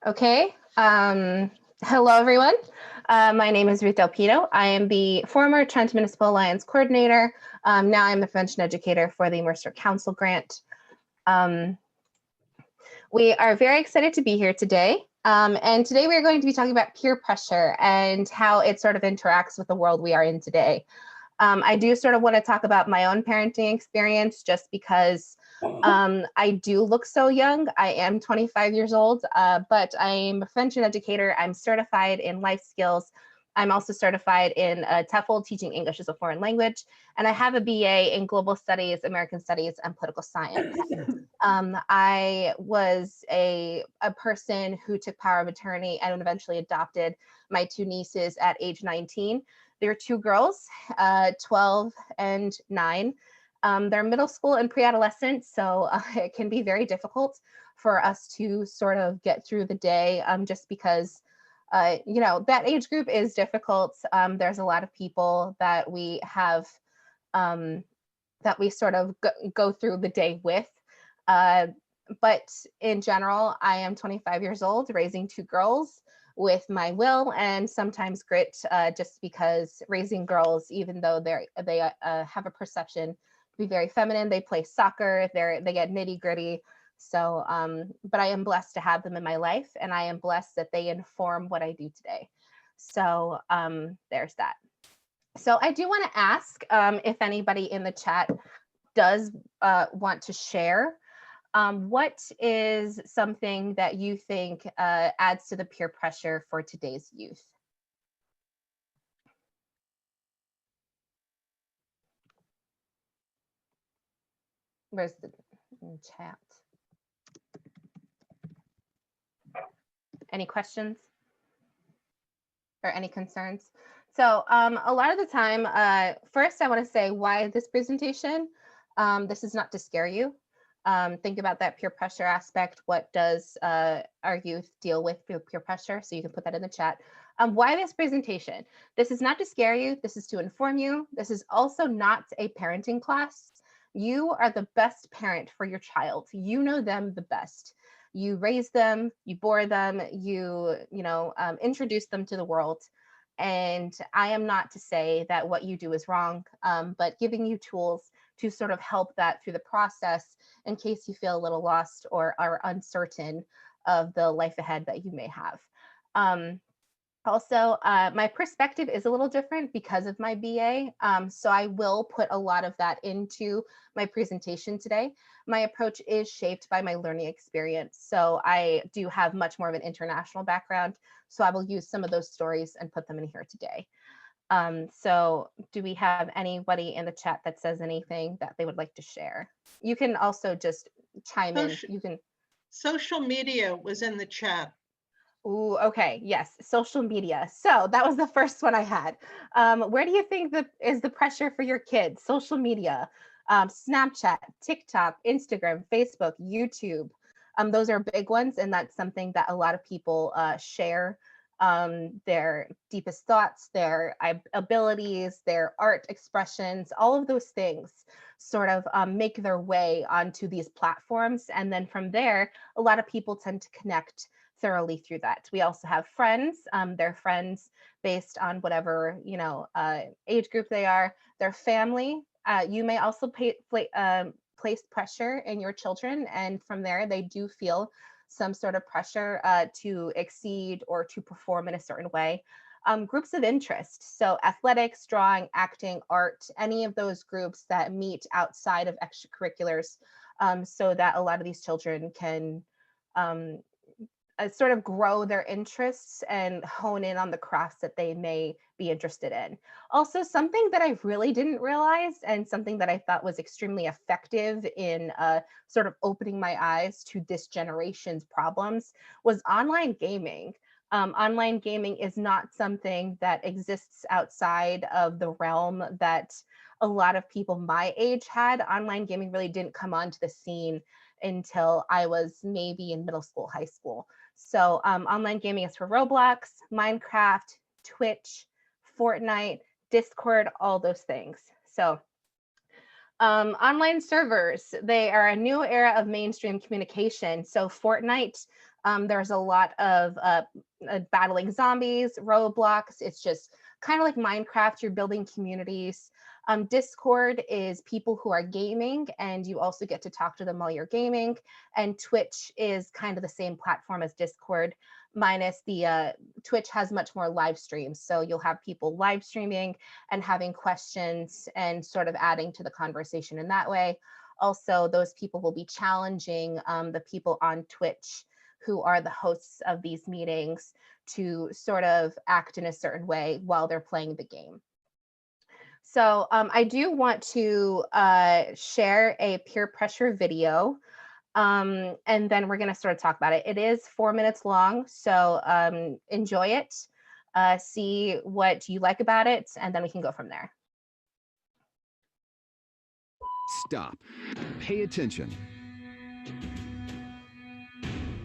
Okay. Hello, everyone. My name is Ruth Del Pito. I am the former Trent Municipal Alliance Coordinator. Now I'm the prevention educator for the Mercer Council grant. We are very excited to be here today. And today we're going to be talking about peer pressure and how it sort of interacts with the world we are in today. I do sort of want to talk about my own parenting experience just because I do look so young. I am 25 years old, but I'm a prevention educator. I'm certified in life skills. I'm also certified in TEFL, teaching English as a foreign language, and I have a BA in global studies, American studies, and political science. I was a person who took power of attorney and eventually adopted my two nieces at age 19. They're two girls, 12 and 9. They're middle school and pre-adolescent, so it can be very difficult for us to sort of get through the day just because, that age group is difficult. There's a lot of people that we have that we sort of go through the day with. But in general, I am 25 years old, raising two girls with my will and sometimes grit, just because raising girls, even though they have a perception to be very feminine, they play soccer, they get nitty gritty. So, but I am blessed to have them in my life, and I am blessed that they inform what I do today. So there's that. So I do want to ask if anybody in the chat does want to share. What is something that you think adds to the peer pressure for today's youth? Where's the chat? Any questions or any concerns? So a lot of the time, first I want to say why this presentation. This is not to scare you. Think about that peer pressure aspect. What does our youth deal with peer pressure? So you can put that in the chat. Why this presentation? This is not to scare you. This is to inform you. This is also not a parenting class. You are the best parent for your child. You know them the best. You raise them, you bore them, you introduce them to the world. And I am not to say that what you do is wrong, but giving you tools to sort of help that through the process in case you feel a little lost or are uncertain of the life ahead that you may have. Also, my perspective is a little different because of my BA, so I will put a lot of that into my presentation today. My approach is shaped by my learning experience, so I do have much more of an international background, so I will use some of those stories and put them in here today. So do we have anybody in the chat that says anything that they would like to share? You can also just chime in. You can. Social media was in the chat. Ooh, okay, yes, social media. So that was the first one I had. Where do you think is the pressure for your kids? Social media, Snapchat, TikTok, Instagram, Facebook, YouTube. Those are big ones, and that's something that a lot of people share. Their deepest thoughts, their abilities, their art expressions, all of those things sort of make their way onto these platforms. And then from there, a lot of people tend to connect thoroughly through that. We also have friends. They're friends based on whatever, age group they are. Their family. You may also place pressure in your children, and from there, they do feel some sort of pressure to exceed or to perform in a certain way. Groups of interest, so athletics, drawing, acting, art, any of those groups that meet outside of extracurriculars, so that a lot of these children can sort of grow their interests and hone in on the crafts that they may be interested in. Also, something that I really didn't realize and something that I thought was extremely effective in sort of opening my eyes to this generation's problems was online gaming. Online gaming is not something that exists outside of the realm that a lot of people my age had. Online gaming really didn't come onto the scene until I was maybe in middle school, high school. So online gaming is for Roblox, Minecraft, Twitch, Fortnite, Discord, all those things. So online servers, they are a new era of mainstream communication. So Fortnite There's a lot of battling zombies, roadblocks. It's just kind of like Minecraft, you're building communities. Discord is people who are gaming, and you also get to talk to them while you're gaming. And Twitch is kind of the same platform as Discord, minus the Twitch has much more live streams. So you'll have people live streaming and having questions and sort of adding to the conversation in that way. Also, those people will be challenging the people on Twitch who are the hosts of these meetings to sort of act in a certain way while they're playing the game. So I do want to share a peer pressure video, and then we're going to sort of talk about it. It is 4 minutes long, so enjoy it, see what you like about it, and then we can go from there. Stop. Pay attention.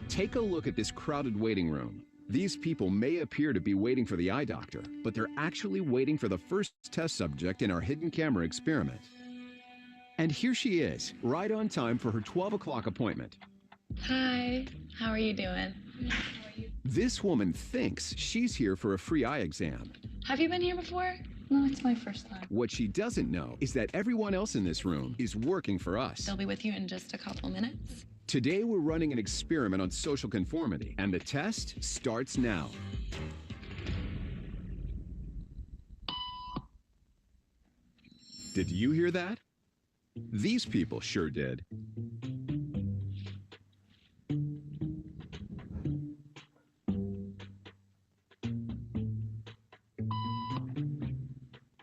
Take a look at this crowded waiting room. These people may appear to be waiting for the eye doctor, but they're actually waiting for the first test subject in our hidden camera experiment. And here she is, right on time for her 12 o'clock appointment. Hi, how are you doing? This woman thinks she's here for a free eye exam. Have you been here before? No, it's my first time. What she doesn't know is that everyone else in this room is working for us. They'll be with you in just a couple minutes. Today we're running an experiment on social conformity, and the test starts now. Did you hear that? These people sure did.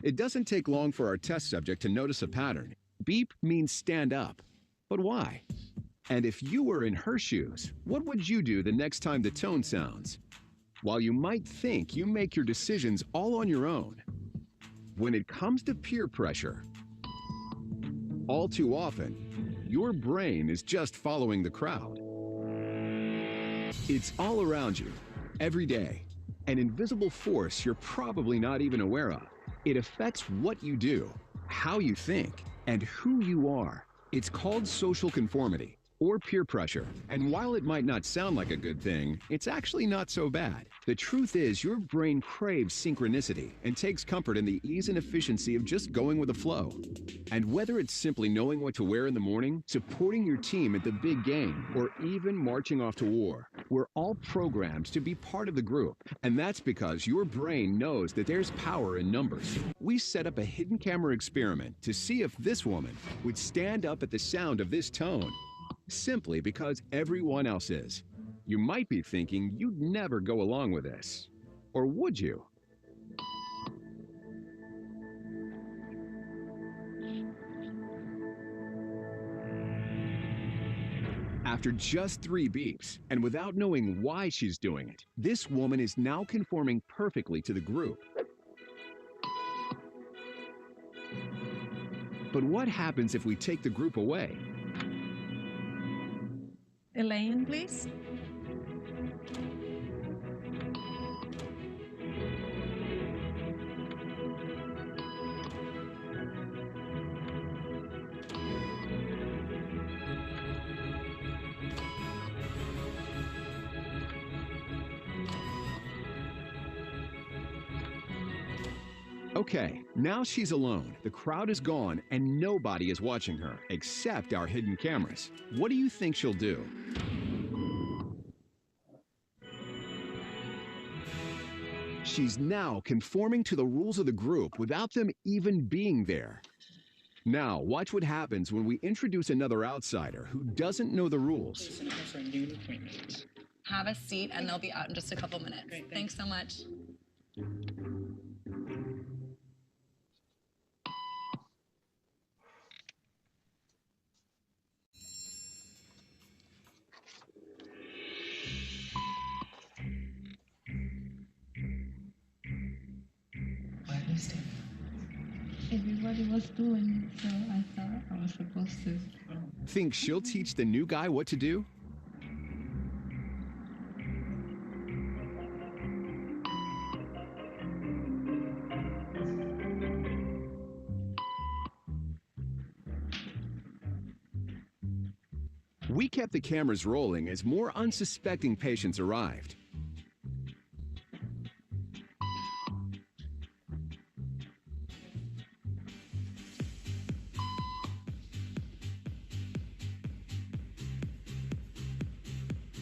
It doesn't take long for our test subject to notice a pattern. Beep means stand up. But why? And if you were in her shoes, what would you do the next time the tone sounds? While you might think you make your decisions all on your own, when it comes to peer pressure, all too often, your brain is just following the crowd. It's all around you, every day, an invisible force you're probably not even aware of. It affects what you do, how you think, and who you are. It's called social conformity, or peer pressure. And while it might not sound like a good thing, it's actually not so bad. The truth is, your brain craves synchronicity and takes comfort in the ease and efficiency of just going with the flow. And whether it's simply knowing what to wear in the morning, supporting your team at the big game, or even marching off to war, we're all programmed to be part of the group. And that's because your brain knows that there's power in numbers. We set up a hidden camera experiment to see if this woman would stand up at the sound of this tone, simply because everyone else is. You might be thinking you'd never go along with this. Or would you? After just 3 beeps, and without knowing why she's doing it, this woman is now conforming perfectly to the group. But what happens if we take the group away? Elaine, please. Okay, now she's alone. The crowd is gone and nobody is watching her, except our hidden cameras. What do you think she'll do? She's now conforming to the rules of the group without them even being there. Now, watch what happens when we introduce another outsider who doesn't know the rules. Have a seat and they'll be out in just a couple minutes. Great, thanks so much. Everybody was doing, so I thought I was supposed to. Think she'll teach the new guy what to do? We kept the cameras rolling as more unsuspecting patients arrived.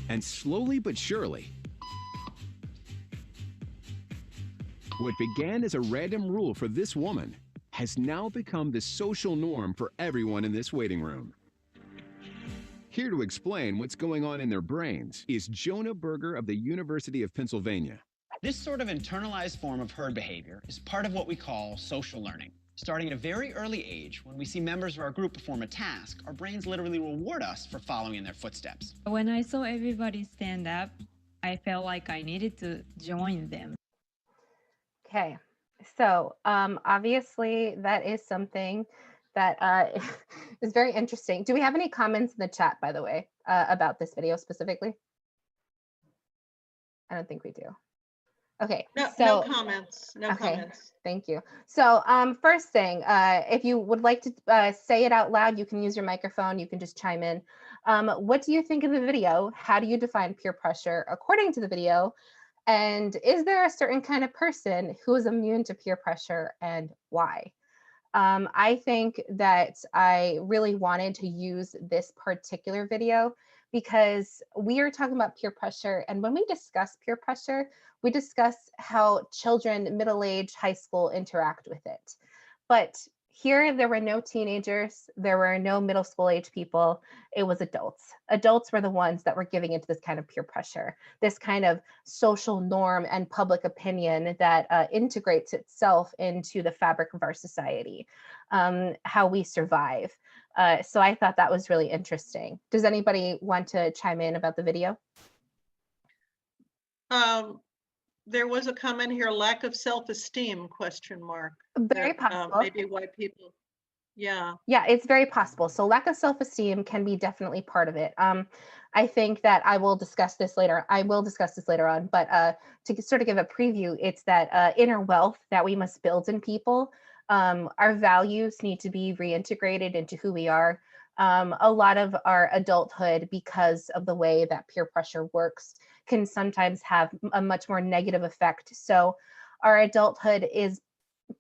And slowly but surely, what began as a random rule for this woman has now become the social norm for everyone in this waiting room. Here to explain what's going on in their brains is Jonah Berger of the University of Pennsylvania. This sort of internalized form of herd behavior is part of what we call social learning. Starting at a very early age, when we see members of our group perform a task, our brains literally reward us for following in their footsteps. When I saw everybody stand up, I felt like I needed to join them. Okay, so obviously that is something that is very interesting. Do we have any comments in the chat, by the way, about this video specifically? I don't think we do. Okay, No, so no comments, no okay, comments. thank you. So first thing, if you would like to say it out loud, you can use your microphone, you can just chime in. What do you think of the video? How do you define peer pressure according to the video? And is there a certain kind of person who is immune to peer pressure and why? I think that I really wanted to use this particular video because we are talking about peer pressure. And when we discuss peer pressure, we discuss how children, middle-aged, high school interact with it. But here, there were no teenagers, there were no middle school age people, it was adults. Adults were the ones that were giving into this kind of peer pressure, this kind of social norm and public opinion that integrates itself into the fabric of our society, how we survive. So I thought that was really interesting. Does anybody want to chime in about the video? There was a comment here, lack of self-esteem, question mark. Very That, possible. maybe why people, yeah. Yeah, it's very possible. So lack of self-esteem can be definitely part of it. I think that I will discuss this later. I will discuss this later on, but to sort of give a preview, it's that inner wealth that we must build in people. Our values need to be reintegrated into who we are. A lot of our adulthood, because of the way that peer pressure works, can sometimes have a much more negative effect. So our adulthood is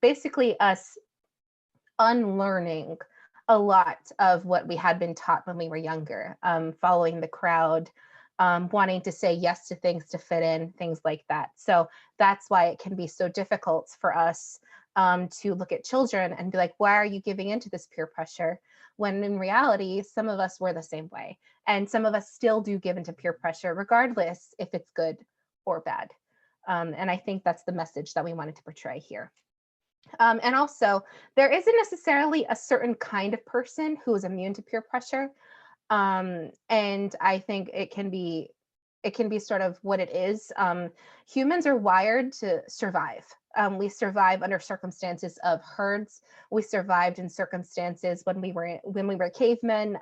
basically us unlearning a lot of what we had been taught when we were younger, following the crowd, wanting to say yes to things to fit in, things like that. So that's why it can be so difficult for us to look at children and be like, why are you giving into this peer pressure? When in reality, some of us were the same way. And some of us still do give into peer pressure, regardless if it's good or bad. And I think that's the message that we wanted to portray here. And also, there isn't necessarily a certain kind of person who is immune to peer pressure. And I think it can be sort of what it is. Humans are wired to survive. We survive under circumstances of herds. We survived in circumstances when we were cavemen,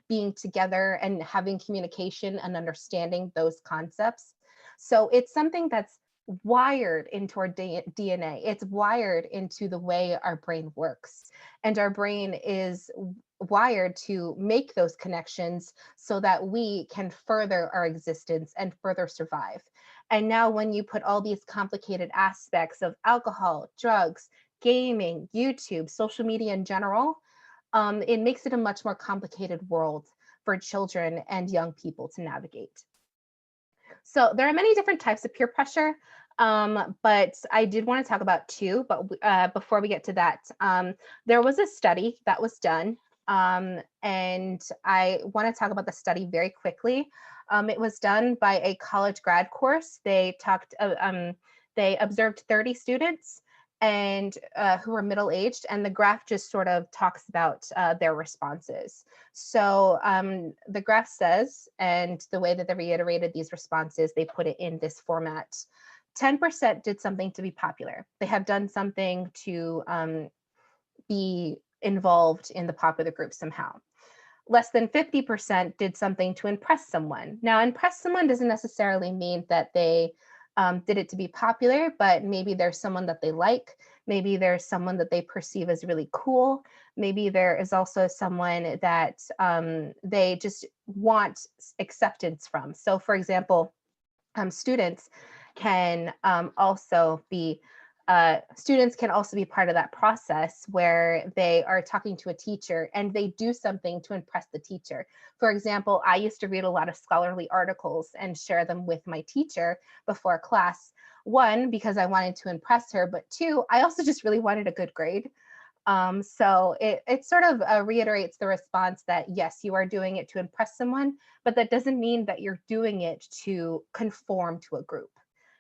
being together and having communication and understanding those concepts. So it's something that's wired into our DNA. It's wired into the way our brain works. And our brain is wired to make those connections so that we can further our existence and further survive. And now when you put all these complicated aspects of alcohol, drugs, gaming, YouTube, social media in general, it makes it a much more complicated world for children and young people to navigate. So there are many different types of peer pressure, but I did want to talk about two. But before we get to that, there was a study that was done, and I want to talk about the study very quickly. It was done by a college grad course. They observed 30 students and who were middle-aged, and the graph just sort of talks about their responses. So the graph says, and the way that they reiterated these responses, they put it in this format. 10% did something to be popular. They have done something to be involved in the popular group somehow. Less than 50% did something to impress someone. Now, impress someone doesn't necessarily mean that they did it to be popular, but maybe there's someone that they like. Maybe there's someone that they perceive as really cool. Maybe there is also someone that they just want acceptance from. So for example, students can also be part of that process where they are talking to a teacher and they do something to impress the teacher. For example, I used to read a lot of scholarly articles and share them with my teacher before class. One, because I wanted to impress her, but two, I also just really wanted a good grade. So it sort of reiterates the response that yes, you are doing it to impress someone, but that doesn't mean that you're doing it to conform to a group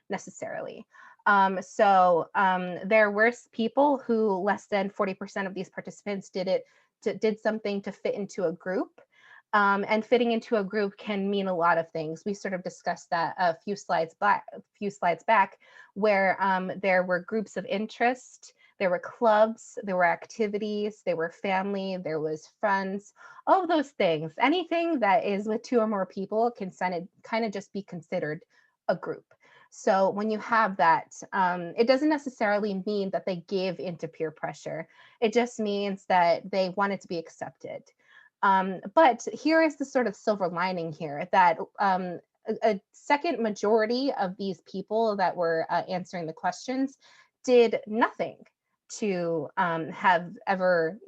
necessarily. There were people who less than 40% of these participants did something to fit into a group. And fitting into a group can mean a lot of things. We sort of discussed that a few slides back, where there were groups of interest, there were clubs, there were activities, there were family, there was friends, all of those things. Anything that is with two or more people can kind of just be considered a group. So when you have that, it doesn't necessarily mean that they give into peer pressure. It just means that they wanted to be accepted. But here is the sort of silver lining here, that a second majority of these people that were answering the questions did nothing to have ever,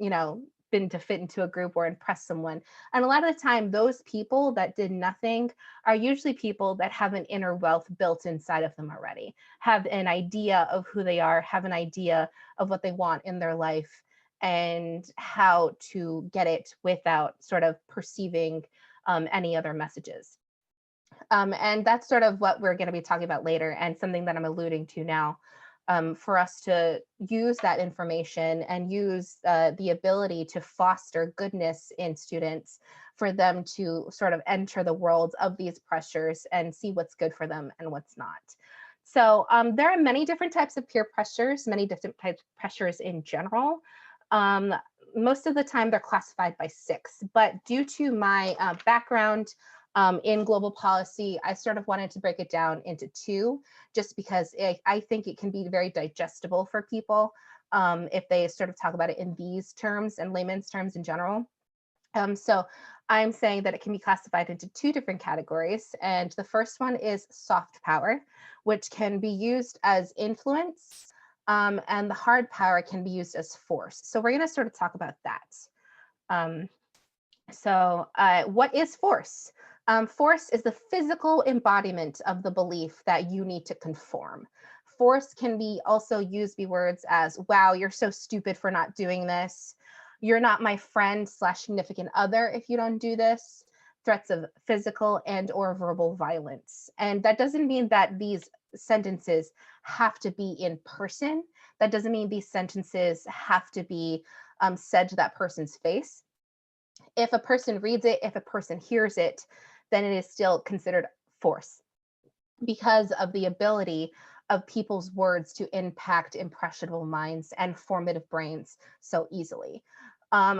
been to fit into a group or impress someone. And a lot of the time, those people that did nothing are usually people that have an inner wealth built inside of them already, have an idea of who they are, have an idea of what they want in their life, and how to get it without sort of perceiving any other messages. And that's sort of what we're going to be talking about later, and something that I'm alluding to now, for us to use that information and use the ability to foster goodness in students, for them to sort of enter the world of these pressures and see what's good for them and what's not. So there are many different types of peer pressures, many different types of pressures in general. Most of the time they're classified by 6, but due to my background in global policy, I sort of wanted to break it down into 2, just because I think it can be very digestible for people if they sort of talk about it in these terms and layman's terms in general. So I'm saying that it can be classified into 2 different categories. And the first one is soft power, which can be used as influence, and the hard power can be used as force. So we're going to sort of talk about that. What is force? Force is the physical embodiment of the belief that you need to conform. Force can be also used be words as, wow, you're so stupid for not doing this. You're not my friend / significant other if you don't do this. Threats of physical and or verbal violence. And that doesn't mean that these sentences have to be in person. That doesn't mean these sentences have to be said to that person's face. If a person reads it, if a person hears it, then it is still considered force, because of the ability of people's words to impact impressionable minds and formative brains so easily.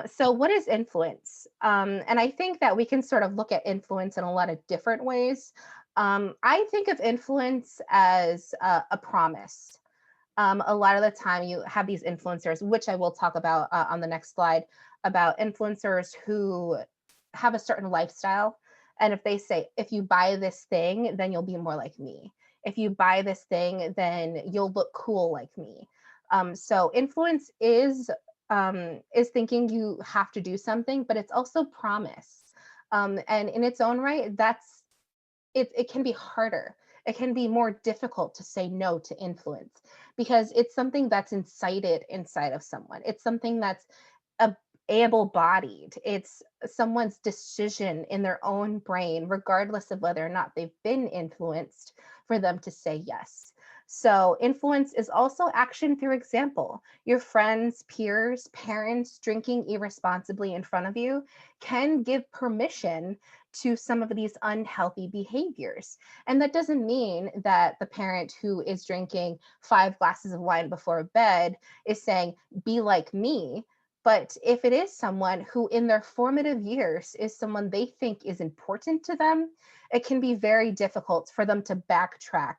So what is influence? And I think that we can sort of look at influence in a lot of different ways. I think of influence as a promise. A lot of the time you have these influencers, which I will talk about on the next slide, about influencers who have a certain lifestyle. And if they say, if you buy this thing, then you'll be more like me. If you buy this thing, then you'll look cool like me. So influence is thinking you have to do something, but it's also promise. And in its own right, it can be harder. It can be more difficult to say no to influence, because it's something that's incited inside of someone. It's something that's able-bodied. It's someone's decision in their own brain, regardless of whether or not they've been influenced, for them to say yes. So influence is also action through example. Your friends, peers, parents drinking irresponsibly in front of you can give permission to some of these unhealthy behaviors. And that doesn't mean that the parent who is drinking 5 glasses of wine before bed is saying, be like me. But if it is someone who in their formative years is someone they think is important to them, it can be very difficult for them to backtrack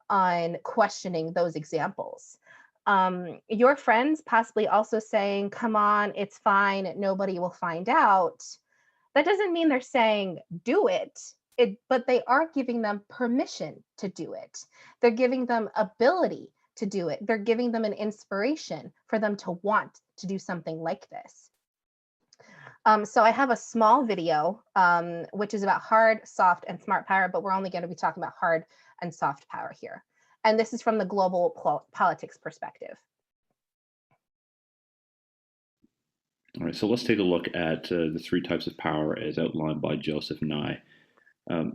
on questioning those examples. Your friends possibly also saying, come on, it's fine, nobody will find out. That doesn't mean they're saying do it, but they are giving them permission to do it. They're giving them ability to do it. They're giving them an inspiration for them to want to do something like this. So I have a small video, which is about hard, soft, and smart power, but we're only going to be talking about hard and soft power here. And this is from the global politics perspective. All right, so let's take a look at the three types of power as outlined by Joseph Nye.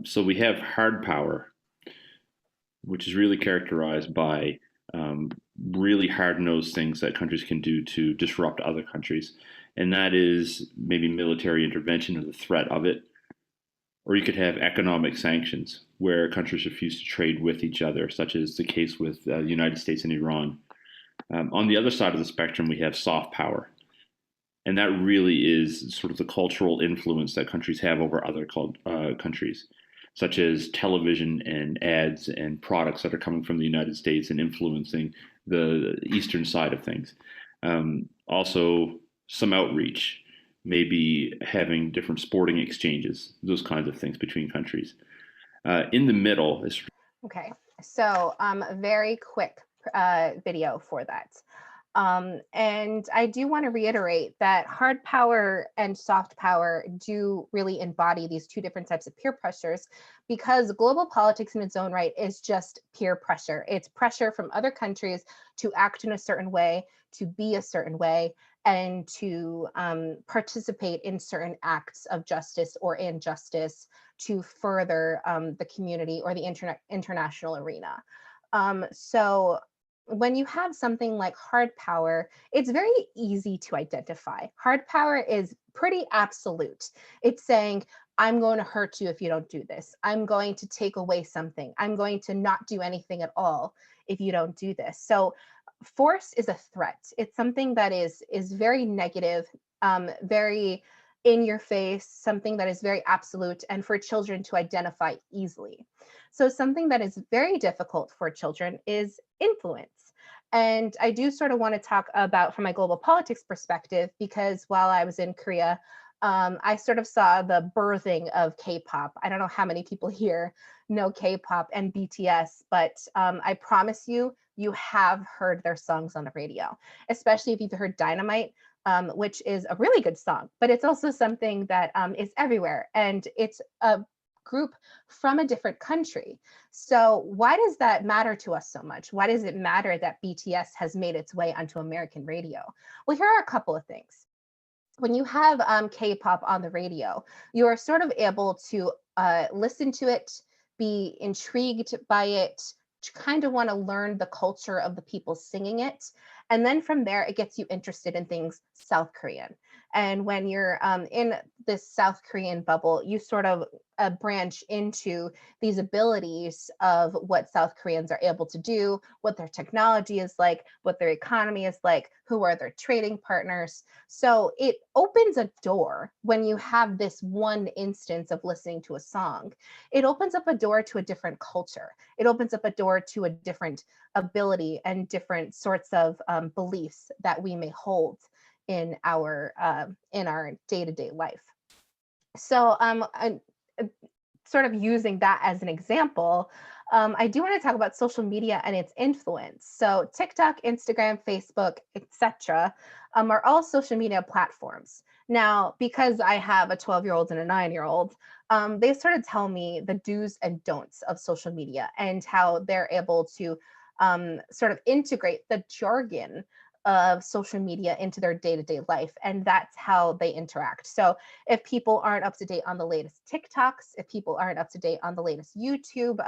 So we have hard power, which is really characterized by really hard-nosed things that countries can do to disrupt other countries. And that is maybe military intervention or the threat of it. Or you could have economic sanctions where countries refuse to trade with each other, such as the case with the United States and Iran. On the other side of the spectrum, we have soft power. And that really is sort of the cultural influence that countries have over other countries, such as television and ads and products that are coming from the United States and influencing the eastern side of things. Also, some outreach, maybe having different sporting exchanges, those kinds of things between countries. In the middle is... Okay, so a very quick video for that. And I do want to reiterate that hard power and soft power do really embody these two different types of peer pressures, because global politics in its own right is just peer pressure. It's pressure from other countries to act in a certain way, to be a certain way, and to participate in certain acts of justice or injustice to further the community or the international arena. So when you have something like hard power, it's very easy to identify. Hard power is pretty absolute. It's saying, I'm going to hurt you if you don't do this. I'm going to take away something. I'm going to not do anything at all if you don't do this. So force is a threat. It's something that is very negative, very in your face, something that is very absolute, and for children to identify easily. So something that is very difficult for children is influence. And I do sort of want to talk about from my global politics perspective, because while I was in Korea, I sort of saw the birthing of K-pop. I don't know how many people here know K-pop and BTS, but I promise you, you have heard their songs on the radio, especially if you've heard Dynamite, which is a really good song, but it's also something that is everywhere. And it's a group from a different country. So why does that matter to us so much? Why does it matter that BTS has made its way onto American radio? Well, here are a couple of things. When you have K-pop on the radio, you are sort of able to listen to it, be intrigued by it, kind of want to learn the culture of the people singing it. And then from there, it gets you interested in things South Korean. And when you're in this South Korean bubble, you sort of branch into these abilities of what South Koreans are able to do, what their technology is like, what their economy is like, who are their trading partners. So it opens a door when you have this one instance of listening to a song. It opens up a door to a different culture. It opens up a door to a different ability and different sorts of beliefs that we may hold in our day-to-day life. So sort of using that as an example, I do want to talk about social media and its influence. So TikTok, Instagram, Facebook, etc. Are all social media platforms. Now, because I have a 12-year-old and a 9-year-old, they sort of tell me the do's and don'ts of social media and how they're able to sort of integrate the jargon of social media into their day-to-day life, and that's how they interact. So if people aren't up to date on the latest TikToks, if people aren't up to date on the latest YouTube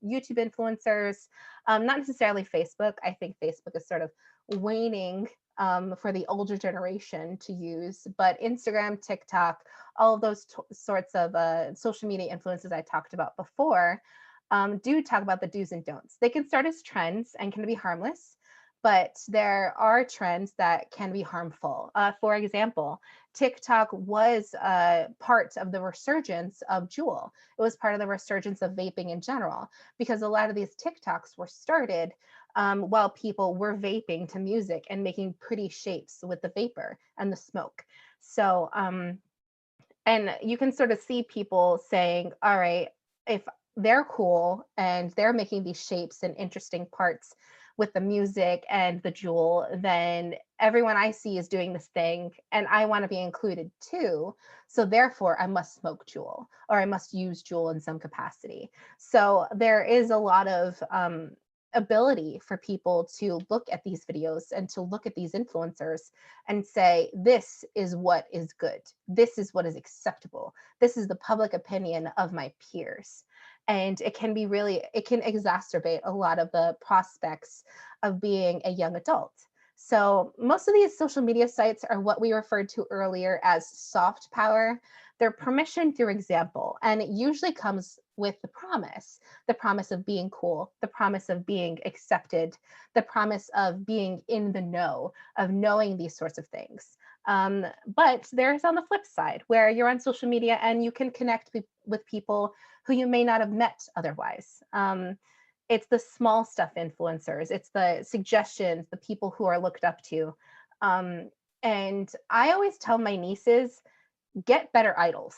influencers, not necessarily Facebook. I think Facebook is sort of waning for the older generation to use, but Instagram, TikTok, all of those sorts of social media influences I talked about before do talk about the do's and don'ts. They can start as trends and can be harmless, but there are trends that can be harmful. For example, TikTok was part of the resurgence of Juul. It was part of the resurgence of vaping in general, because a lot of these TikToks were started while people were vaping to music and making pretty shapes with the vapor and the smoke. So, and you can sort of see people saying, all right, if they're cool and they're making these shapes and interesting parts with the music and the jewel, then everyone I see is doing this thing and I want to be included too. So therefore I must smoke jewel or I must use jewel in some capacity. So there is a lot of ability for people to look at these videos and to look at these influencers and say, this is what is good. This is what is acceptable. This is the public opinion of my peers. And it can be really, it can exacerbate a lot of the prospects of being a young adult. So most of these social media sites are what we referred to earlier as soft power. They're permission through example, and it usually comes with the promise of being cool, the promise of being accepted, the promise of being in the know, of knowing these sorts of things. But there's on the flip side where you're on social media and you can connect with people who you may not have met otherwise. It's the small stuff influencers, it's the suggestions, the people who are looked up to. And I always tell my nieces, get better idols.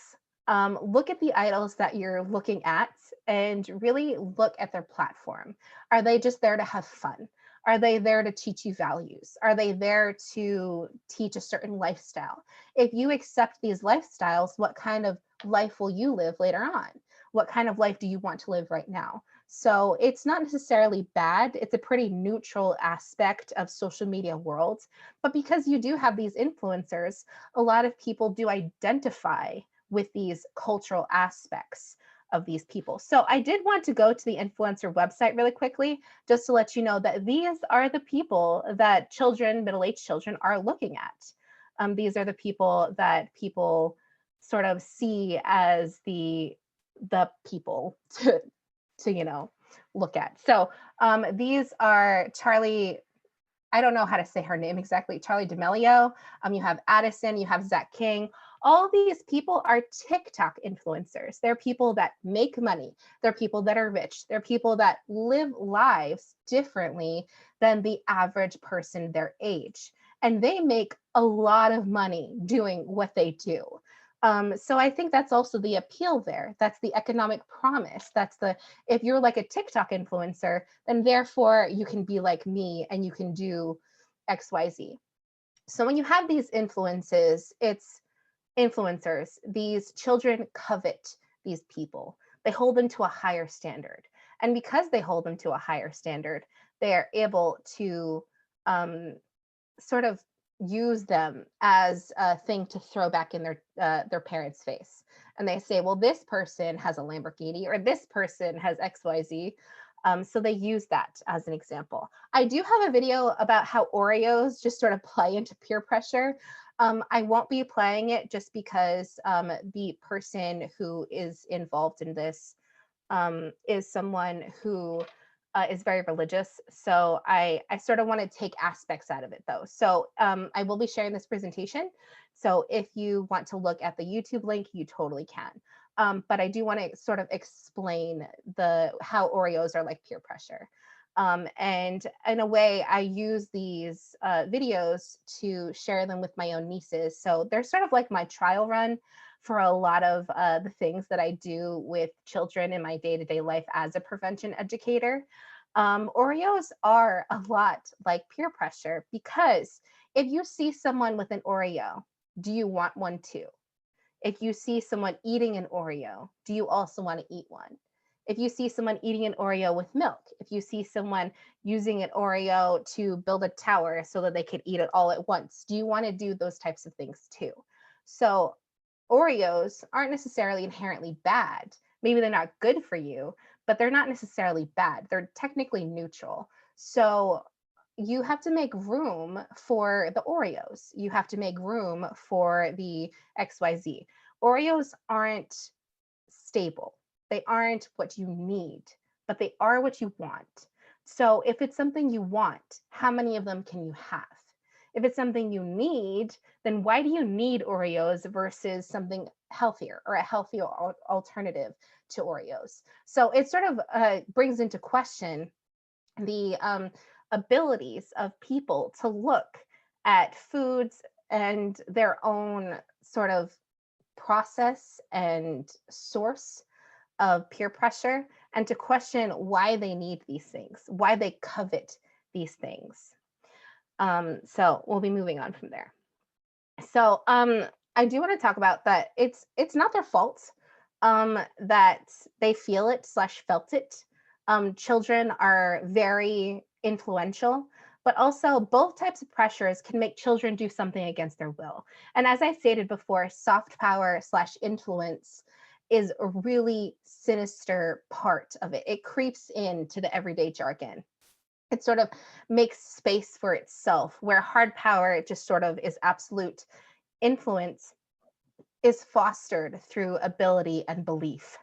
Look at the idols that you're looking at and really look at their platform. Are they just there to have fun? Are they there to teach you values? Are they there to teach a certain lifestyle? If you accept these lifestyles, what kind of life will you live later on? What kind of life do you want to live right now? So it's not necessarily bad. It's a pretty neutral aspect of social media world. But because you do have these influencers, a lot of people do identify with these cultural aspects of these people. So I did want to go to the influencer website really quickly, just to let you know that these are the people that children, middle-aged children, are looking at. These are the people that people sort of see as the people to look at. So these are Charlie, I don't know how to say her name exactly, Charlie D'Amelio. You have Addison, you have Zach King. All these people are TikTok influencers. They're people that make money. They're people that are rich. They're people that live lives differently than the average person their age. And they make a lot of money doing what they do. So I think that's also the appeal there. That's the economic promise. If you're like a TikTok influencer, then therefore you can be like me and you can do XYZ. So when you have these influencers, these children covet these people. They hold them to a higher standard. And because they hold them to a higher standard, they are able to sort of use them as a thing to throw back in their parents' face. And they say, well, this person has a Lamborghini or this person has XYZ. So they use that as an example. I do have a video about how Oreos just sort of play into peer pressure. I won't be playing it just because the person who is involved in this is someone who is very religious. So I sort of want to take aspects out of it though. So I will be sharing this presentation. So if you want to look at the YouTube link, you totally can. But I do want to sort of explain how Oreos are like peer pressure. And in a way, I use these videos to share them with my own nieces. So they're sort of like my trial run for a lot of the things that I do with children in my day-to-day life as a prevention educator. Oreos are a lot like peer pressure because if you see someone with an Oreo, do you want one too? If you see someone eating an Oreo, do you also want to eat one? If you see someone eating an Oreo with milk, if you see someone using an Oreo to build a tower so that they could eat it all at once, do you want to do those types of things too? So Oreos aren't necessarily inherently bad. Maybe they're not good for you, but they're not necessarily bad. They're technically neutral. So you have to make room for the Oreos. You have to make room for the XYZ. Oreos aren't stable. They aren't what you need, but they are what you want. So if it's something you want, how many of them can you have? If it's something you need, then why do you need Oreos versus something healthier or a healthier alternative to Oreos? So it sort of brings into question the abilities of people to look at foods and their own sort of process and source of peer pressure, and to question why they need these things, why they covet these things. So we'll be moving on from there. So I do want to talk about that it's not their fault that they feel it / felt it. Children are very influential, but also both types of pressures can make children do something against their will. And as I stated before, soft power / influence is a really sinister part of it. It creeps into the everyday jargon. It sort of makes space for itself, where hard power, it just sort of is absolute influence, is fostered through ability and belief.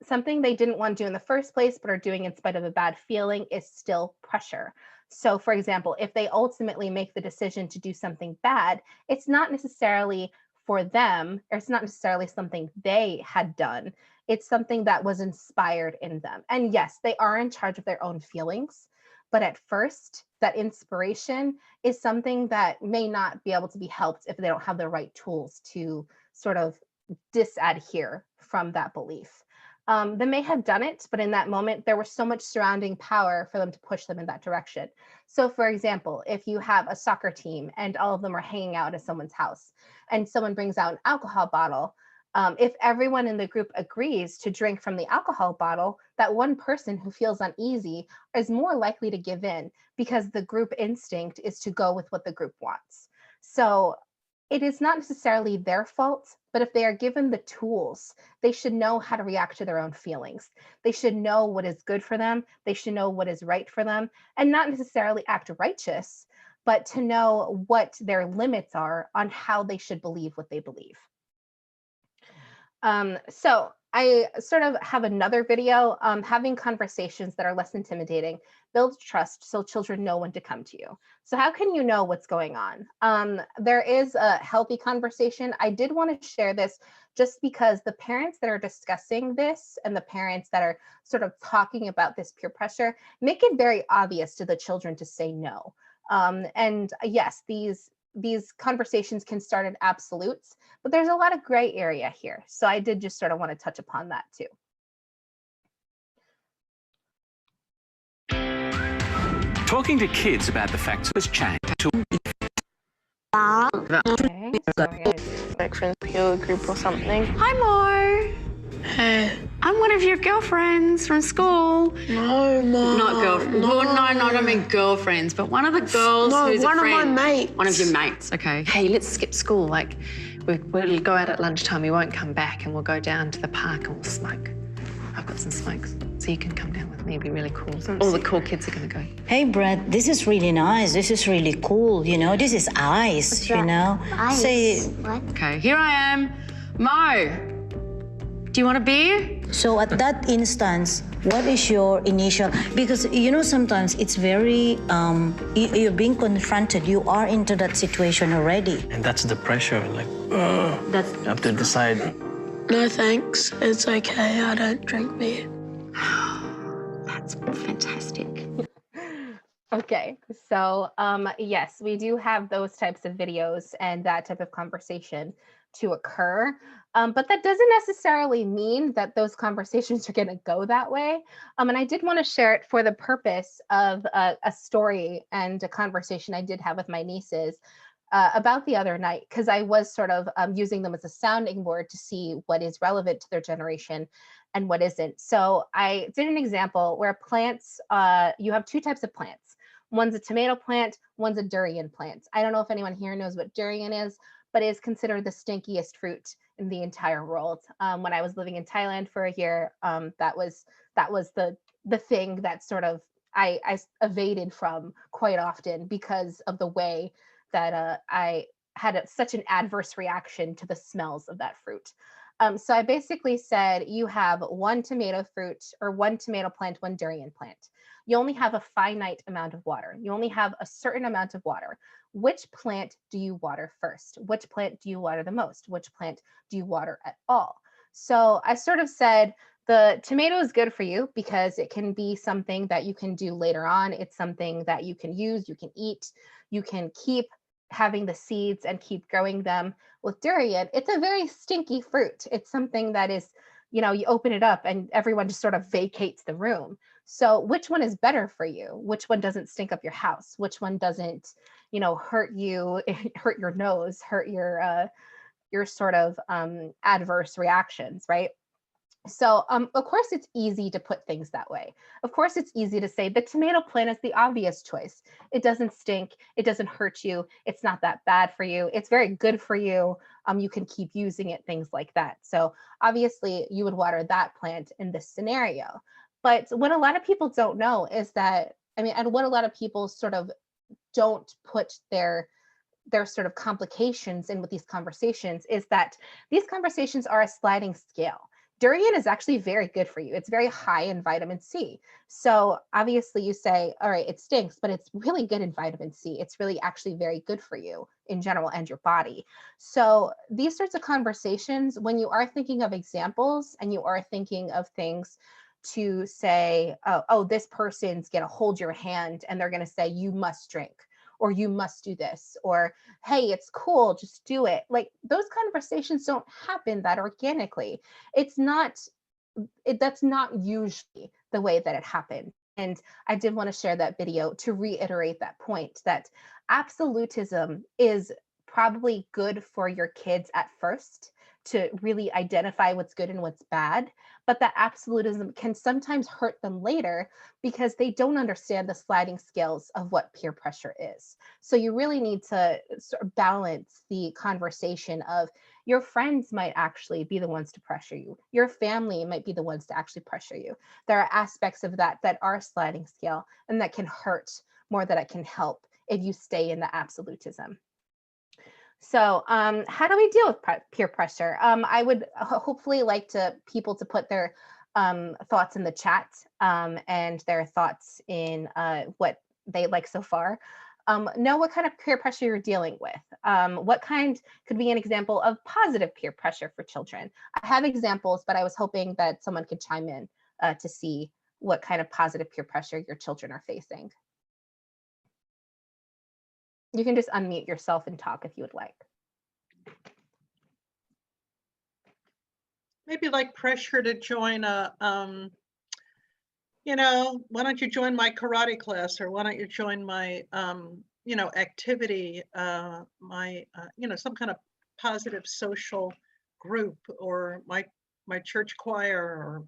Something they didn't want to do in the first place, but are doing in spite of a bad feeling, is still pressure. So for example, if they ultimately make the decision to do something bad, it's not necessarily for them, or it's not necessarily something they had done. It's something that was inspired in them. And yes, they are in charge of their own feelings, but at first, that inspiration is something that may not be able to be helped if they don't have the right tools to sort of disadhere from that belief. They may have done it, but in that moment, there was so much surrounding power for them to push them in that direction. So for example, if you have a soccer team and all of them are hanging out at someone's house and someone brings out an alcohol bottle, if everyone in the group agrees to drink from the alcohol bottle, that one person who feels uneasy is more likely to give in, because the group instinct is to go with what the group wants. So it is not necessarily their fault, but if they are given the tools, they should know how to react to their own feelings. They should know what is good for them. They should know what is right for them, and not necessarily act righteous, but to know what their limits are on how they should believe what they believe. So I sort of have another video, having conversations that are less intimidating, build trust so children know when to come to you. So how can you know what's going on? There is a healthy conversation. I did want to share this just because the parents that are discussing this and the parents that are sort of talking about this peer pressure make it very obvious to the children to say no. And yes, these conversations can start in absolutes, but there's a lot of gray area here. So I did just sort of want to touch upon that too. Talking to kids about the facts has changed. Okay, so we're gonna do like friends peer group or something. Hi, Mo. Hey. I'm one of your girlfriends from school. No, Mom. Not girlfriends. No. Well, no, I don't mean girlfriends, but one of the girls who's a friend. One of my mates. One of your mates, okay. Hey, let's skip school. Like, we'll go out at lunchtime, we won't come back, and we'll go down to the park and we'll smoke. I've got some smokes, so you can come down with me. It'd be really cool. All the cool kids are gonna go. Hey, Brad, this is really nice. This is really cool. You know, this is ice, you know? Ice? Say, what? Okay, here I am. Mo, do you want a beer? so at that instance, what is your initial, because you know, sometimes it's very, you're being confronted, you are into that situation already. And that's the pressure, like, you have to decide. No thanks, it's okay, I don't drink beer. That's fantastic. Okay, so yes, we do have those types of videos and that type of conversation to occur. But that doesn't necessarily mean that those conversations are going to go that way. And I did want to share it for the purpose of a story and a conversation I did have with my nieces about the other night, because I was sort of using them as a sounding board to see what is relevant to their generation and what isn't. So I did an example where plants, you have two types of plants. One's a tomato plant, one's a durian plant. I don't know if anyone here knows what durian is, but it is considered the stinkiest fruit in the entire world. When I was living in Thailand for a year, that was the thing that sort of I evaded from quite often because of the way that I had such an adverse reaction to the smells of that fruit. So I basically said, you have one tomato fruit or one tomato plant, one durian plant. You only have a finite amount of water. You only have a certain amount of water. Which plant do you water first? Which plant do you water the most? Which plant do you water at all? So I sort of said, The tomato is good for you because it can be something that you can do later on. It's something that you can use, you can eat, you can keep having the seeds and keep growing them. With durian, it's a very stinky fruit. It's something that is, you know, you open it up and everyone just sort of vacates the room. So which one is better for you? Which one doesn't stink up your house? Which one doesn't, you know, hurt you, hurt your nose, hurt your sort of adverse reactions, right? So of course it's easy to put things that way. Of course it's easy to say the tomato plant is the obvious choice. It doesn't stink, it doesn't hurt you, it's not that bad for you, it's very good for you, you can keep using it, things like that. So obviously you would water that plant in this scenario. But what a lot of people don't know is that, I mean, and what a lot of people sort of don't put their sort of complications in with these conversations is that these conversations are a sliding scale. Durian is actually very good for you. It's very high in vitamin C. So obviously you say, all right, it stinks, but it's really good in vitamin C. It's really actually very good for you in general and your body. So these sorts of conversations, when you are thinking of examples and you are thinking of things to say, oh, this person's going to hold your hand and they're going to say, you must drink, or you must do this, or hey, it's cool, just do it. Like those conversations don't happen that organically. It's not, that's not usually the way that it happened. And I did want to share that video to reiterate that point, that absolutism is probably good for your kids at first to really identify what's good and what's bad, but that absolutism can sometimes hurt them later because they don't understand the sliding scales of what peer pressure is. So you really need to sort of balance the conversation of your friends might actually be the ones to pressure you. Your family might be the ones to actually pressure you. There are aspects of that that are sliding scale and that can hurt more than it can help if you stay in the absolutism. So how do we deal with peer pressure? I would hopefully like people to put their thoughts in the chat and their thoughts in what they like so far. Know what kind of peer pressure you're dealing with. What kind could be an example of positive peer pressure for children? I have examples, but I was hoping that someone could chime in to see what kind of positive peer pressure your children are facing. You can just unmute yourself and talk if you would like. Maybe like pressure to join a, you know, why don't you join my karate class, or why don't you join my, you know, activity, you know, some kind of positive social group, or my church choir, or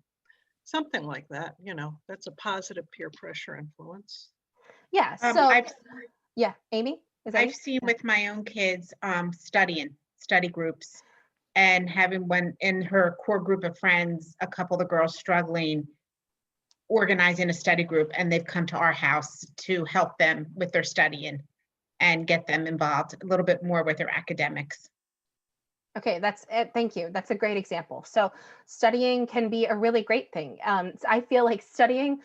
something like that. You know, that's a positive peer pressure influence. Yeah. So yeah, Amy. I've seen with my own kids study groups, and having one in her core group of friends, a couple of the girls struggling, organizing a study group, and they've come to our house to help them with their studying and get them involved a little bit more with their academics. Okay, that's it. Thank you. That's a great example. So studying can be a really great thing. I feel like studying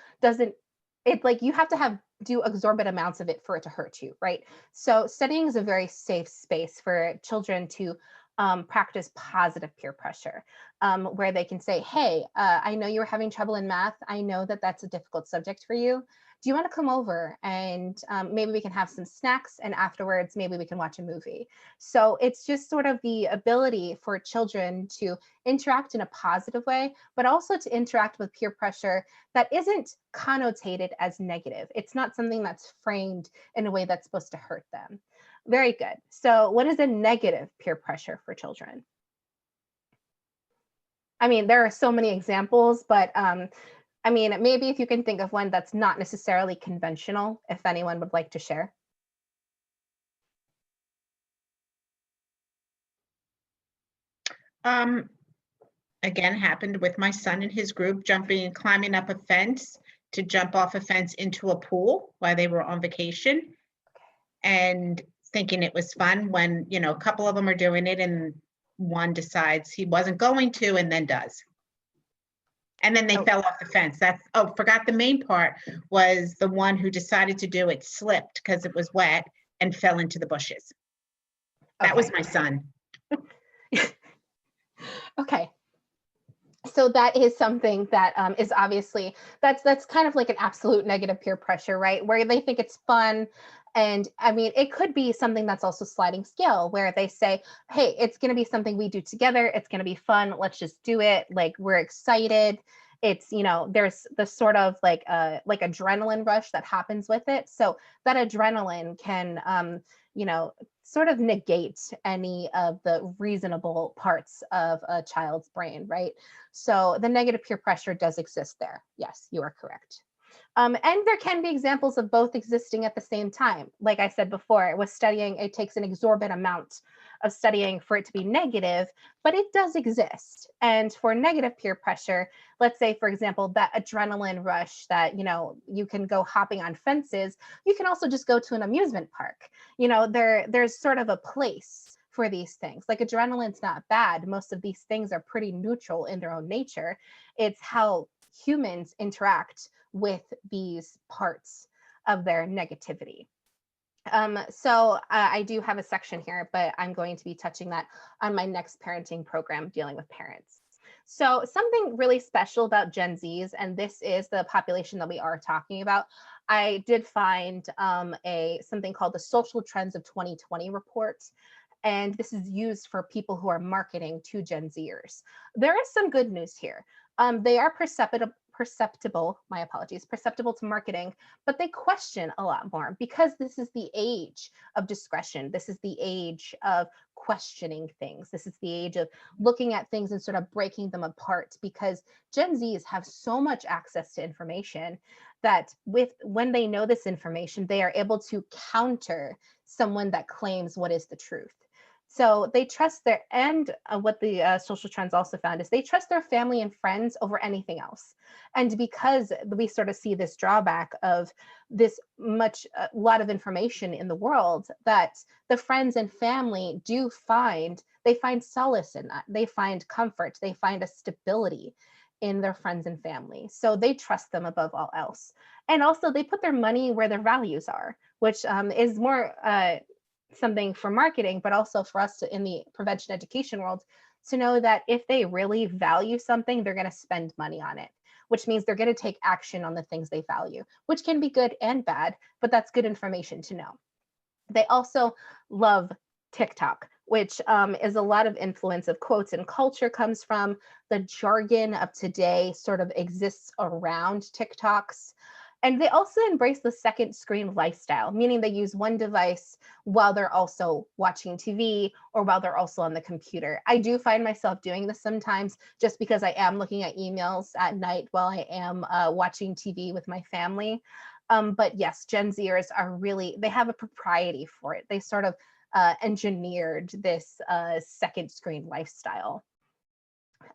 like you have to do exorbitant amounts of it for it to hurt you, right? So studying is a very safe space for children to practice positive peer pressure, where they can say, hey, I know you were having trouble in math. I know that that's a difficult subject for you. Do you want to come over and maybe we can have some snacks, and afterwards maybe we can watch a movie. So it's just sort of the ability for children to interact in a positive way, but also to interact with peer pressure that isn't connotated as negative. It's not something that's framed in a way that's supposed to hurt them. Very good. So what is a negative peer pressure for children? I mean, there are so many examples, but I mean, maybe if you can think of one that's not necessarily conventional, if anyone would like to share. Again, happened with my son and his group, climbing up a fence to jump off a fence into a pool while they were on vacation, and thinking it was fun when, you know, a couple of them are doing it and one decides he wasn't going to and then does. And then they fell off the fence. Forgot the main part was the one who decided to do it slipped because it was wet and fell into the bushes. That was my son. Okay. So that is something that is obviously, that's kind of like an absolute negative peer pressure, right? Where they think it's fun. And I mean, it could be something that's also sliding scale where they say, hey, it's going to be something we do together. It's going to be fun. Let's just do it. Like, we're excited. It's, you know, there's the sort of like adrenaline rush that happens with it. So that adrenaline can, you know, sort of negate any of the reasonable parts of a child's brain, right? So the negative peer pressure does exist there. Yes, you are correct. And there can be examples of both existing at the same time. Like I said before, with studying, it takes an exorbitant amount of studying for it to be negative, but it does exist. And for negative peer pressure, let's say, for example, that adrenaline rush that, you know, you can go hopping on fences, you can also just go to an amusement park. You know, there's sort of a place for these things. Like, adrenaline's not bad. Most of these things are pretty neutral in their own nature. It's how humans interact with these parts of their negativity. So I do have a section here, but I'm going to be touching that on my next parenting program dealing with parents. So something really special about Gen Zs, and this is the population that we are talking about, I did find something called the Social Trends of 2020 report. And this is used for people who are marketing to Gen Zers. There is some good news here. They are perceptible, perceptible to marketing, but they question a lot more because this is the age of discretion. This is the age of questioning things. This is the age of looking at things and sort of breaking them apart, because Gen Zs have so much access to information that when they know this information, they are able to counter someone that claims what is the truth. So they trust what the social trends also found is they trust their family and friends over anything else. And because we sort of see this drawback of this lot of information in the world, that the friends and family they find solace in that. They find comfort. They find a stability in their friends and family. So they trust them above all else. And also they put their money where their values are, which is more something for marketing, but also for us in the prevention education world to know that if they really value something, they're going to spend money on it, which means they're going to take action on the things they value, which can be good and bad, but that's good information to know. They also love TikTok, which is a lot of influence of quotes and culture comes from. The jargon of today sort of exists around TikToks. And they also embrace the second screen lifestyle, meaning they use one device while they're also watching TV or while they're also on the computer. I do find myself doing this sometimes just because I am looking at emails at night while I am watching TV with my family. But yes, Gen Zers they have a propriety for it. They sort of engineered this second screen lifestyle.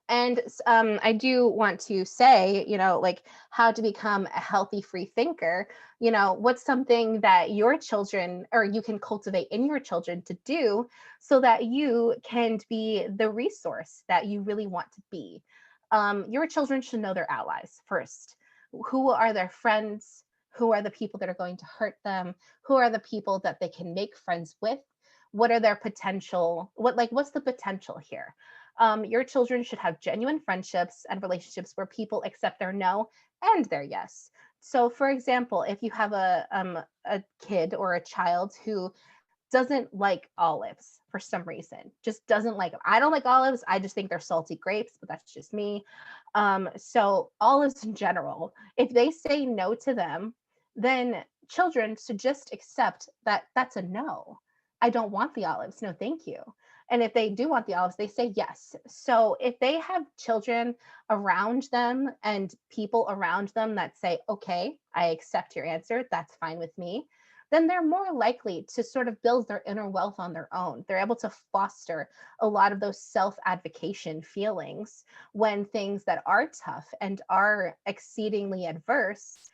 And I do want to say, you know, like how to become a healthy free thinker, you know, what's something that your children or you can cultivate in your children to do so that you can be the resource that you really want to be. Your children should know their allies first. Who are their friends? Who are the people that are going to hurt them? Who are the people that they can make friends with? What are their potential? What's the potential here? Your children should have genuine friendships and relationships where people accept their no and their yes. So, for example, if you have a kid or a child who doesn't like olives for some reason, just doesn't like them. I don't like olives. I just think they're salty grapes, but that's just me. So olives in general, if they say no to them, then children should just accept that that's a no. I don't want the olives. No, thank you. And if they do want the olives, they say yes. So if they have children around them and people around them that say, okay, I accept your answer, that's fine with me, then they're more likely to sort of build their inner wealth on their own. They're able to foster a lot of those self-advocation feelings when things that are tough and are exceedingly adverse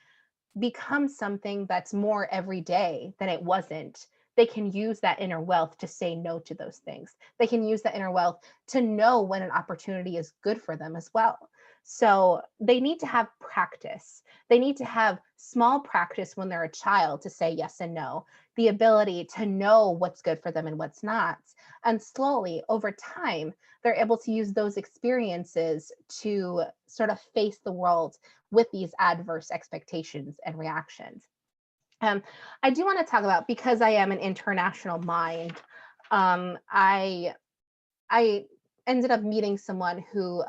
become something that's more everyday than it wasn't. They can use that inner wealth to say no to those things. They can use that inner wealth to know when an opportunity is good for them as well. So they need to have practice. They need to have small practice when they're a child to say yes and no, the ability to know what's good for them and what's not, And slowly over time, they're able to use those experiences to sort of face the world with these adverse expectations and reactions. I do want to talk about, because I am an international mind, I ended up meeting someone who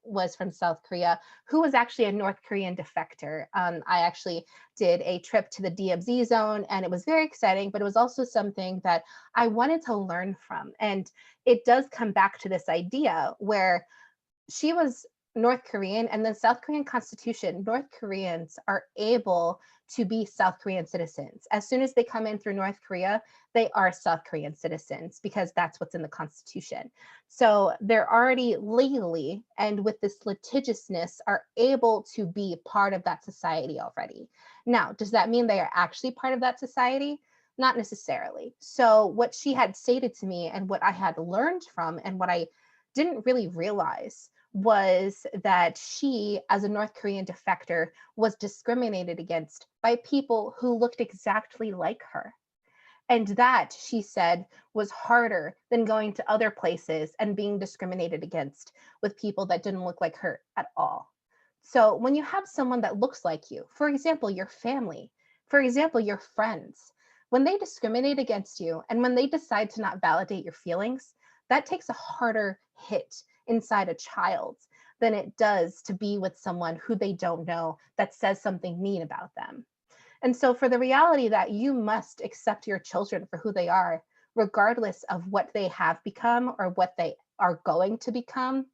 was from South Korea, who was actually a North Korean defector. I actually did a trip to the DMZ zone, and it was very exciting, but it was also something that I wanted to learn from. And it does come back to this idea where she was North Korean, and the South Korean constitution, North Koreans are able to be South Korean citizens. As soon as they come in through North Korea, they are South Korean citizens because that's what's in the constitution. So they're already legally, and with this litigiousness, are able to be part of that society already. Now, does that mean they are actually part of that society? Not necessarily. So what she had stated to me, and what I had learned from, and what I didn't really realize, was that she, as a North Korean defector, was discriminated against by people who looked exactly like her. And that, she said, was harder than going to other places and being discriminated against with people that didn't look like her at all. So when you have someone that looks like you, for example, your family, for example, your friends, when they discriminate against you and when they decide to not validate your feelings, that takes a harder hit inside a child than it does to be with someone who they don't know that says something mean about them. And so for the reality that you must accept your children for who they are, regardless of what they have become or what they are going to become,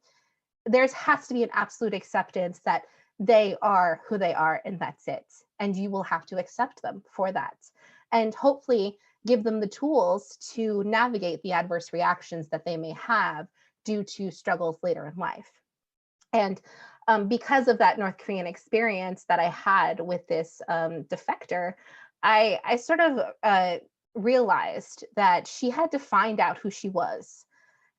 there has to be an absolute acceptance that they are who they are and that's it. And you will have to accept them for that. And hopefully give them the tools to navigate the adverse reactions that they may have due to struggles later in life. And because of that North Korean experience that I had with this defector, I sort of realized that she had to find out who she was.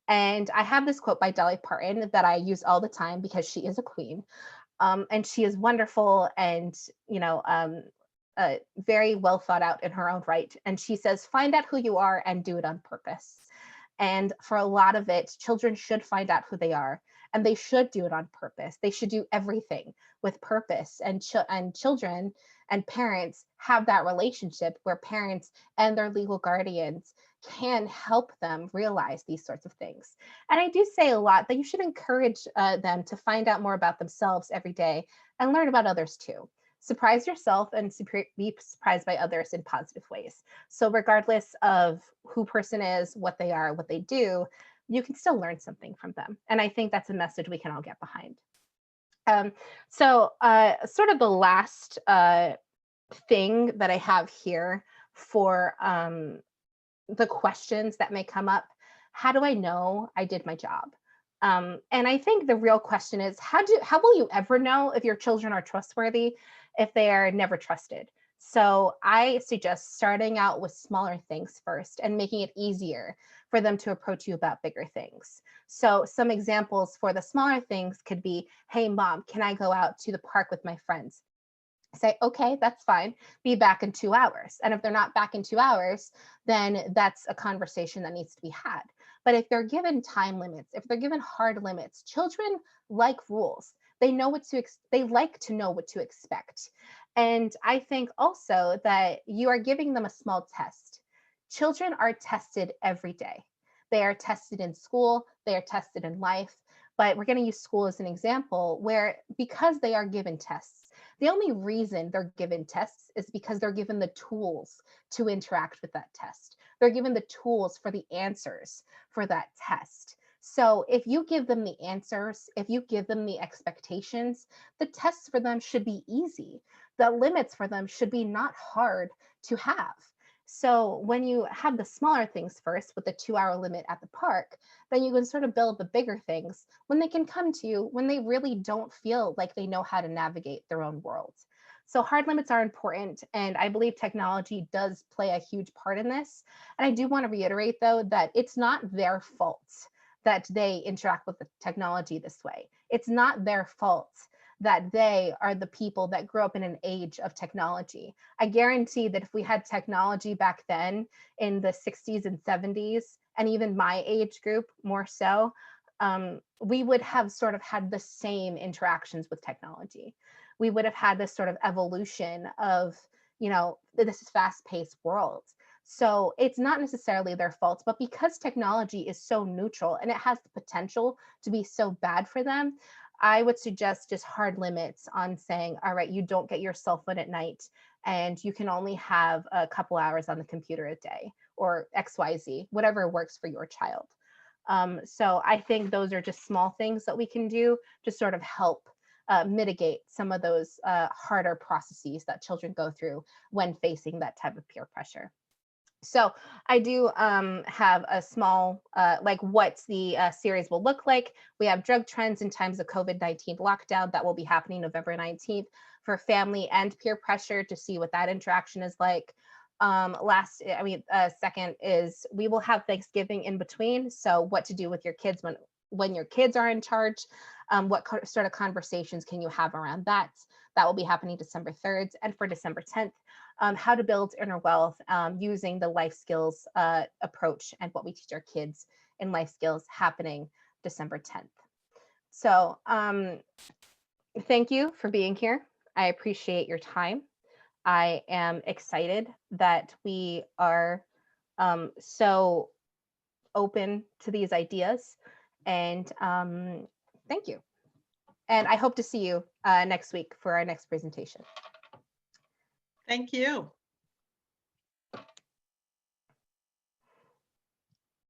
And I have this quote by Dolly Parton that I use all the time because she is a queen. And she is wonderful and, very well thought out in her own right. And she says, find out who you are and do it on purpose. And for a lot of it, children should find out who they are, and they should do it on purpose. They should do everything with purpose. And children and parents have that relationship where parents and their legal guardians can help them realize these sorts of things. And I do say a lot that you should encourage them to find out more about themselves every day and learn about others too. Surprise yourself and be surprised by others in positive ways. So regardless of who person is, what they are, what they do, you can still learn something from them. And I think that's a message we can all get behind. Sort of the last thing that I have here for the questions that may come up. How do I know I did my job? And I think the real question is, how will you ever know if your children are trustworthy if they are never trusted? So I suggest starting out with smaller things first and making it easier for them to approach you about bigger things. So some examples for the smaller things could be, hey, mom, can I go out to the park with my friends? Say, okay, that's fine. Be back in 2 hours. And if they're not back in 2 hours, then that's a conversation that needs to be had. But if they're given time limits, if they're given hard limits, children like rules. They know what to, they like to know what to expect. And I think also that you are giving them a small test. Children are tested every day. They are tested in school, they are tested in life, but we're going to use school as an example where, because they are given tests, the only reason they're given tests is because they're given the tools to interact with that test. They're given the tools for the answers for that test. So if you give them the answers, if you give them the expectations, the tests for them should be easy. The limits for them should be not hard to have. So when you have the smaller things first with the 2-hour limit at the park, then you can sort of build the bigger things when they can come to you when they really don't feel like they know how to navigate their own world. So hard limits are important, and I believe technology does play a huge part in this. And I do want to reiterate, though, that it's not their fault that they interact with the technology this way. It's not their fault that they are the people that grew up in an age of technology. I guarantee that if we had technology back then in the 60s and 70s and even my age group more so, we would have sort of had the same interactions with technology. We would have had this sort of evolution of, you know, this is fast-paced world. So it's not necessarily their fault, but because technology is so neutral and it has the potential to be so bad for them, I would suggest just hard limits on saying, all right, you don't get your cell phone at night and you can only have a couple hours on the computer a day, or XYZ, whatever works for your child. So I think those are just small things that we can do to sort of help mitigate some of those harder processes that children go through when facing that type of peer pressure. So I do have a small, like what the series will look like. We have drug trends in times of COVID-19 lockdown that will be happening November 19th for family and peer pressure to see what that interaction is like. Second is we will have Thanksgiving in between. So what to do with your kids when your kids are in charge. What sort of conversations can you have around that? That will be happening December 3rd. And for December 10th, how to build inner wealth using the life skills approach and what we teach our kids in life skills happening December 10th. So thank you for being here. I appreciate your time. I am excited that we are so open to these ideas, and thank you. And I hope to see you next week for our next presentation. Thank you.